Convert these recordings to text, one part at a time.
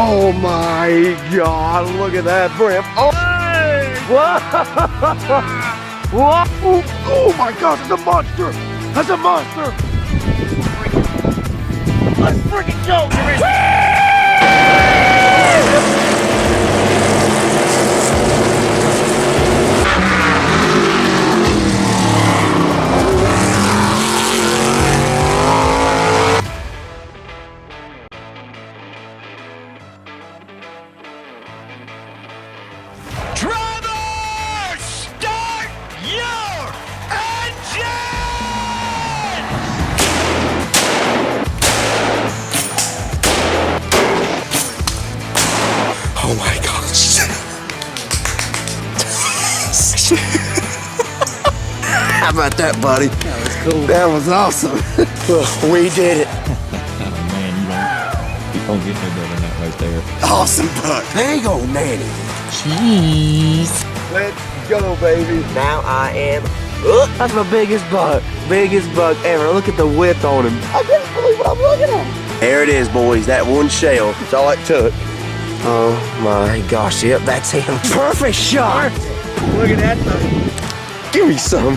Oh my God, look at that brim. Oh, hey! What? Oh my gosh, it's a monster! That's a monster! Let's freaking go! Drivers, start your engine! Oh my gosh. How about that, buddy? That was cool. That was awesome. We did it. Oh man, you don't get no better than that right there. Awesome buck. Hang on, Nanny. Cheese. Let's go, baby. Now I am. That's my biggest buck ever. Look at the width on him. I can't believe what I'm looking at. There it is, boys. That one shell. That's all it took. Oh my gosh. Yep, that's him. Perfect shot. Look at that thing. Give me some.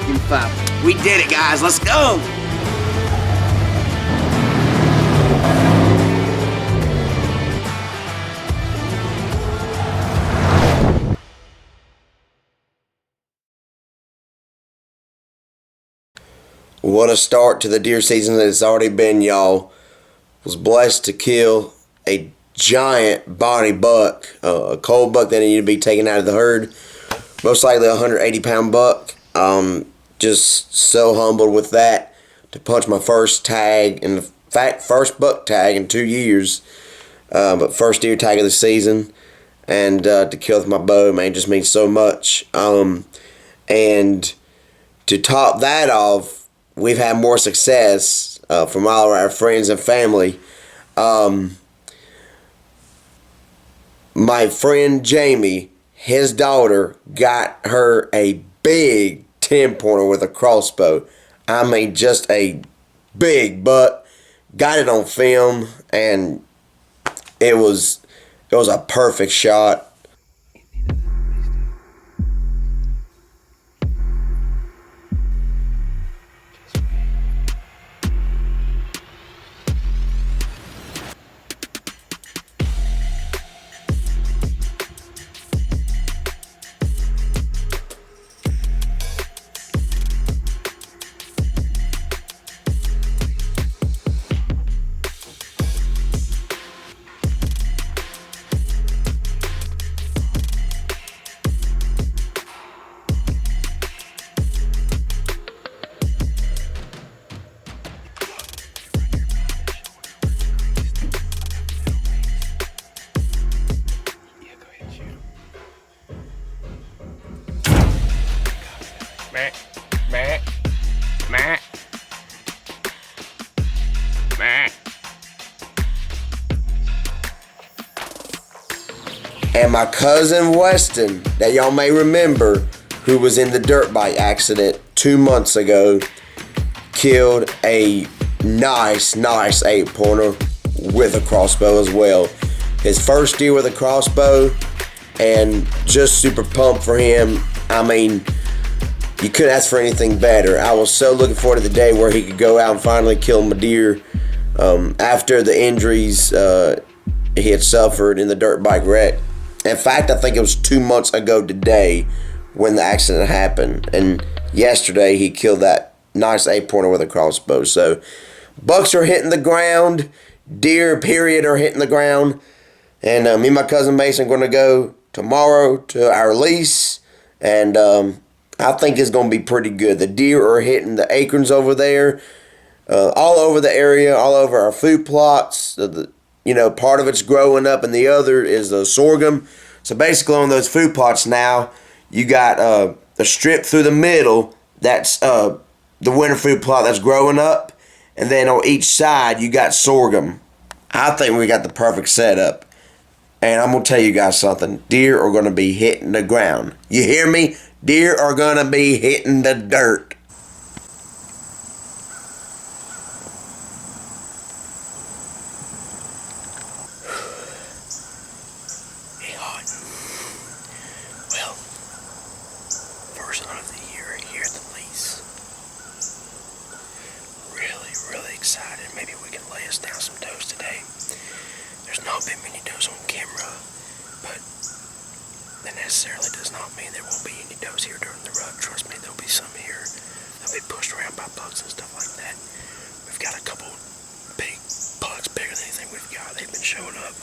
Give me 5. We did it, guys. Let's go. What a start to the deer season that it's already been, y'all. Was blessed to kill a giant body buck, a cold buck that needed to be taken out of the herd. Most likely a 180-pound buck. Just so humbled with that to punch my first tag, and in fact, first buck tag in 2 years, but first deer tag of the season, and to kill with my bow, man, just means so much. And to top that off, we've had more success from all of our friends and family. My friend Jamie, his daughter, got her a big 10-pointer with a crossbow. I mean, just a big buck. Got it on film, and it was a perfect shot. And my cousin Weston, that y'all may remember, who was in the dirt bike accident 2 months ago, killed a nice 8-pointer with a crossbow as well. His first deer with a crossbow, and just super pumped for him. I mean, you couldn't ask for anything better. I was so looking forward to the day where he could go out and finally kill my deer after the injuries he had suffered in the dirt bike wreck. In fact, I think it was 2 months ago today when the accident happened. And yesterday he killed that nice 8-pointer with a crossbow. So bucks are hitting the ground. Deer, period, are hitting the ground. And me and my cousin Mason are going to go tomorrow to our lease. And I think it's going to be pretty good. The deer are hitting the acorns over there. All over the area, all over our food plots. Part of it's growing up and the other is the sorghum. So basically on those food plots now, you got a strip through the middle that's the winter food plot that's growing up. And then on each side, you got sorghum. I think we got the perfect setup. And I'm going to tell you guys something. Deer are going to be hitting the ground. You hear me? Deer are going to be hitting the dirt. does not mean there won't be any does here during the rut. Trust me, there'll be some here. They'll be pushed around by bugs and stuff like that. We've got a couple big bugs, bigger than anything we've got. They've been showing up.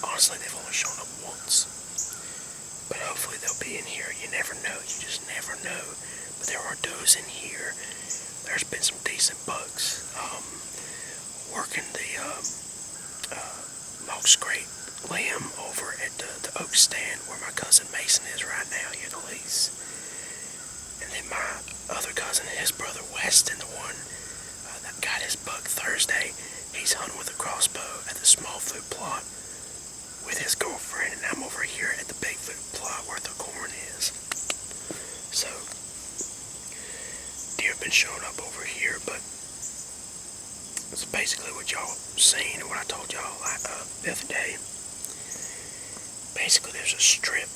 Honestly, they've only shown up once. But hopefully they'll be in here. You never know. You just never know. But there are does in here. There's been some decent bugs. Working the Mock Scrape limb over at the oak stand where my cousin Mason is right now here at the lease. And then my other cousin and his brother Weston, the one that got his bug Thursday, he's hunting with a crossbow at the small food plot with his girlfriend, and I'm over here at the big food plot where the corn is. So, deer have been showing up over here, but it's basically what y'all seen and what I told y'all the other day. Basically, there's a strip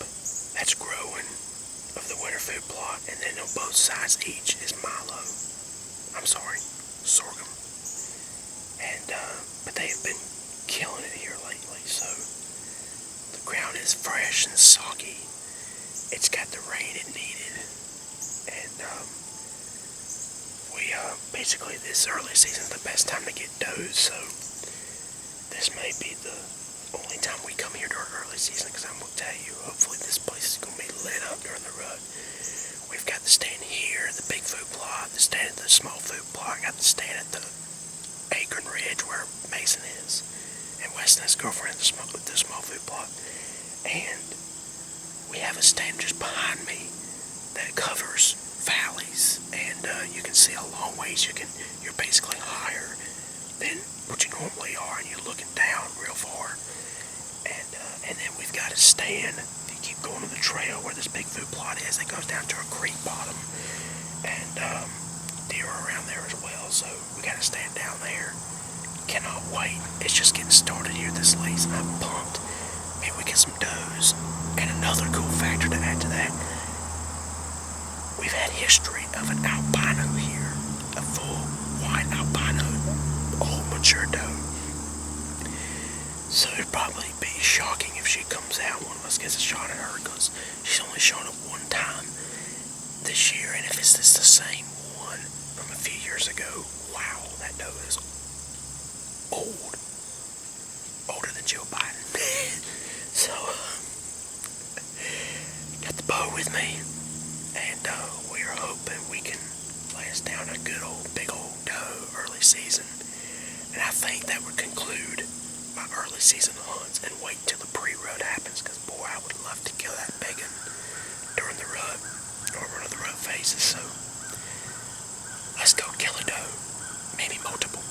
that's growing of the winter food plot, and then on both sides each is sorghum. And but they have been killing it here lately, so the ground is fresh and soggy. It's got the rain it needed, and we basically this early season is the best time to get does. So this may be the only time we come here during early season, because I'm gonna tell you, hopefully this place is gonna be lit up during the rut. We've got the stand here, the big food plot, the stand at the small food plot. I got the stand at the Acorn Ridge where Mason is, and Weston and his girlfriend at the small food plot. And we have a stand just behind me that covers valleys, and you can see a long ways. You're basically higher than what you normally are, and you're looking down real far. And then we've got a stand. If you keep going to the trail where this big food plot is, it goes down to a creek bottom, and deer are around there as well. So we got to stand down there. Cannot wait. It's just getting started here this late. I'm pumped. Maybe we get some does. And another cool factor to add to that, we've had history of an albino here, a full white albino, old mature doe. So it'd probably be shocking if she comes out, one of us gets a shot at her, because she's only shown up one time this year, and if it's just the same one from a few years ago, wow, that doe is old. Older than Joe Biden. So, got the bow with me, and we're hoping we can lay us down a good old, big old doe early season. And I think that would conclude my early season hunts, and wait till the pre-rut happens, because boy, I would love to kill that big one during the rut, or one of the rut phases. So, let's go kill a doe, maybe multiple.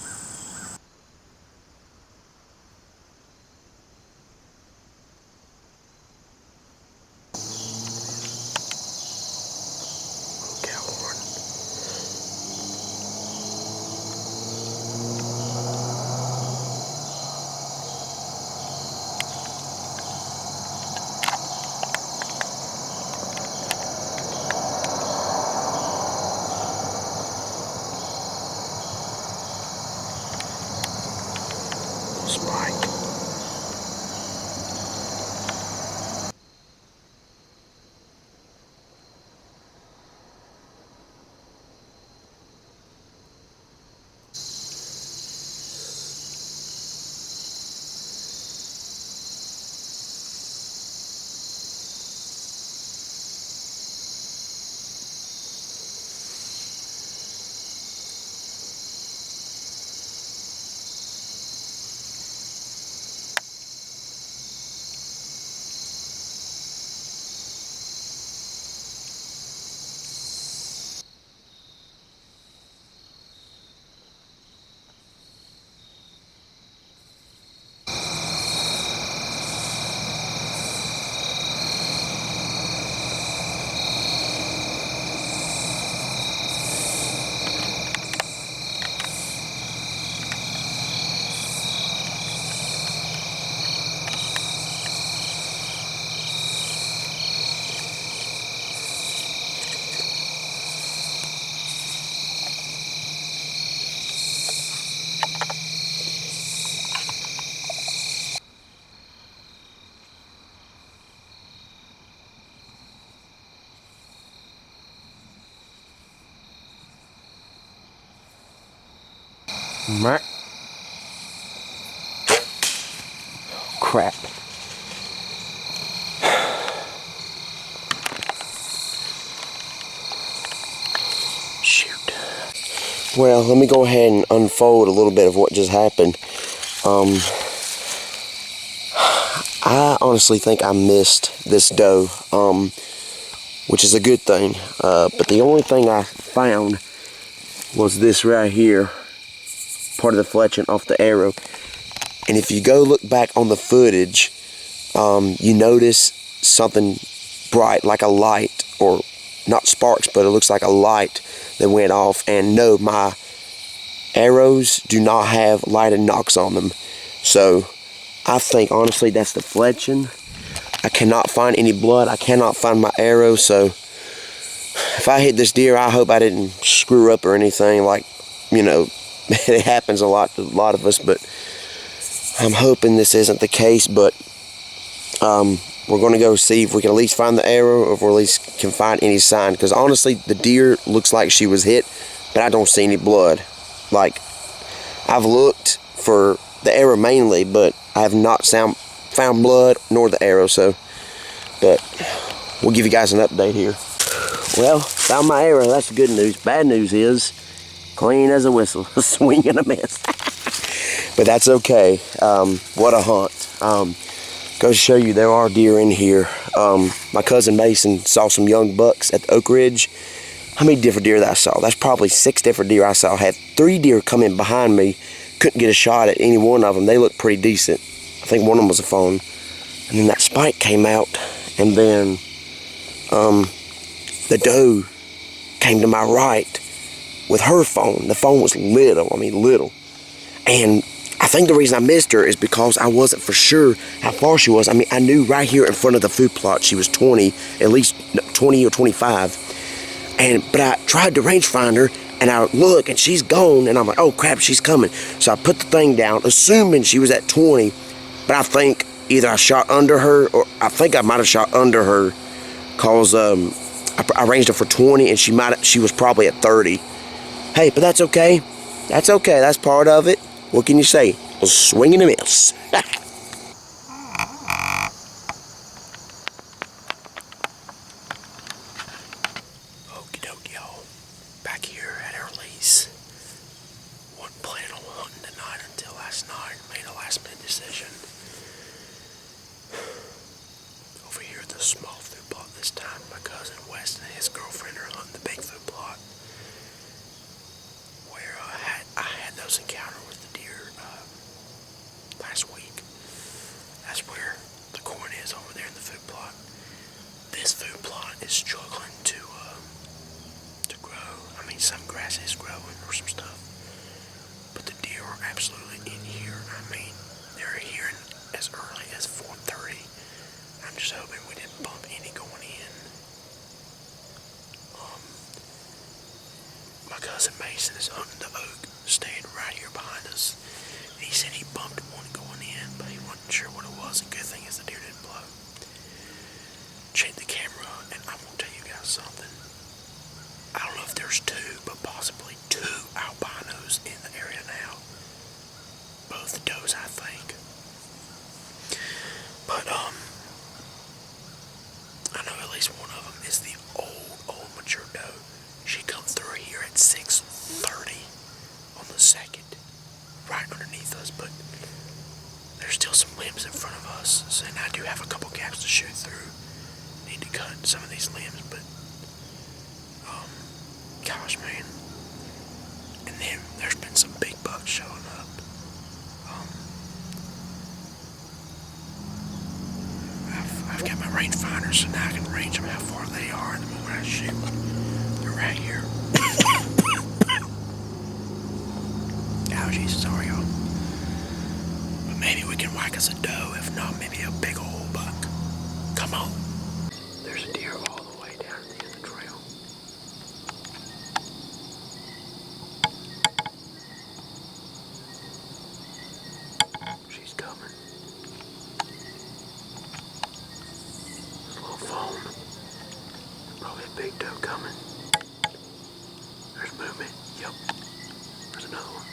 Right. Crap. Shoot. Well, let me go ahead and unfold a little bit of what just happened. I honestly think I missed this doe, which is a good thing. But the only thing I found was this right here, part of the fletching off the arrow. And if you go look back on the footage, you notice something bright, like a light, or not sparks, but it looks like a light that went off. And no, my arrows do not have lighted nocks on them. So I think honestly that's the fletching. I cannot find any blood. I cannot find my arrow. So if I hit this deer, I hope I didn't screw up or anything. Like, you know, it happens a lot to a lot of us, but I'm hoping this isn't the case. But we're going to go see if we can at least find the arrow, or if we at least can find any sign. Because honestly, the deer looks like she was hit, but I don't see any blood. Like, I've looked for the arrow mainly, but I have not found blood nor the arrow. So, but we'll give you guys an update here. Well, found my arrow. That's good news. Bad news is clean as a whistle, a swing and a miss. But that's okay. What a hunt. Goes to show you there are deer in here. My cousin Mason saw some young bucks at the Oak Ridge. How many different deer that I saw? That's probably 6 different deer I saw. I had 3 deer come in behind me. Couldn't get a shot at any one of them. They looked pretty decent. I think one of them was a fawn. And then that spike came out, and then the doe came to my right with her fawn. The fawn was little. I mean, little. And I think the reason I missed her is because I wasn't for sure how far she was. I mean, I knew right here in front of the food plot she was 20, at least 20 or 25. But I tried to range find her, and I look, and she's gone, and I'm like, oh crap, she's coming. So I put the thing down, assuming she was at 20, but I think either I shot under her, or I think I might have shot under her, cause I ranged her for 20, and she was probably at 30. Hey, but that's okay. That's okay. That's part of it. What can you say? A swing and a miss. Okie dokie, y'all. Back here at our lease. Wasn't planning on hunting tonight until last night. Made a last minute decision. Over here at the small food plot this time, my cousin Weston and his girlfriend are hunting the big food plot. Where I had those encounters with the deer last week. That's where the corn is, over there in the food plot. This food plot is struggling to grow. I mean, some grass is growing or some stuff, but the deer are absolutely in here. I mean, they're here as early as 4:30. I'm just hoping we didn't bump any going in. My cousin Mason is hunting the oak, staying right here behind us. He said he bumped one going in, but he wasn't sure what it was. The good thing is the deer didn't blow. Check the camera, and I'm gonna tell you guys something. I don't know if there's 2, but possibly 2 albinos in the area now. Both does, I think. But I know at least one of them is the old mature doe. She come through here at 6:30 on the 2nd, right underneath us, but there's still some limbs in front of us, so, and I do have a couple gaps to shoot through. Need to cut some of these limbs, but gosh, man. And then there's been some big bucks showing up. I've got my rangefinder, so now I can range them how far they are the moment I shoot. They're right here. Oh, Jesus, sorry, y'all. But maybe we can whack us a doe. If not, maybe a big old buck. Come on. There's a deer all the way down at the end of the trail. She's coming. There's a little fawn. Probably a big doe coming. There's movement. Yep. There's another one.